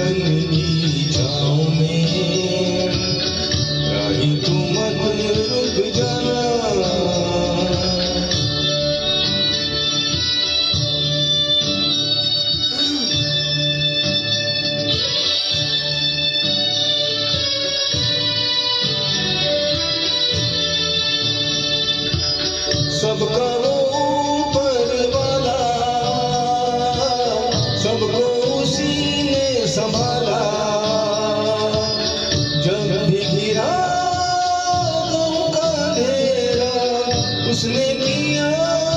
गगन की छाँव में, राही तू मत रुक जाना। सबका ऊपर वाला, सबको उसी ने संभाला। जब भी घिरा गम का अंधेरा, उसने किया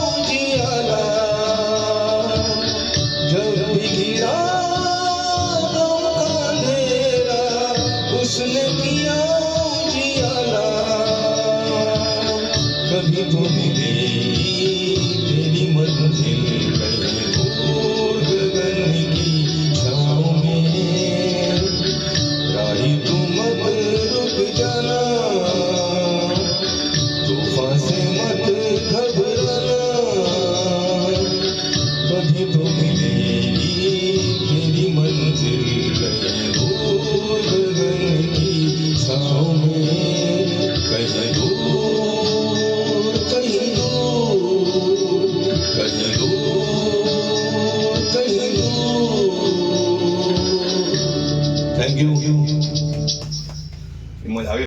उजियाला। जब भी घिरा गम का अंधेरा, उसने किया उजियाला। कभी तो मिलेगी तेरी मंजिल कहीं दूर गगन की छाँव में, राही तू मत रुक जाना। तूफान से मत घबराना, कभी तो मिलेगी तेरी मंजिल कहीं दूर गगन की छाँव में, कहीं दूर, कहीं दूर, कहीं दूर, कहीं दूर। Thank you.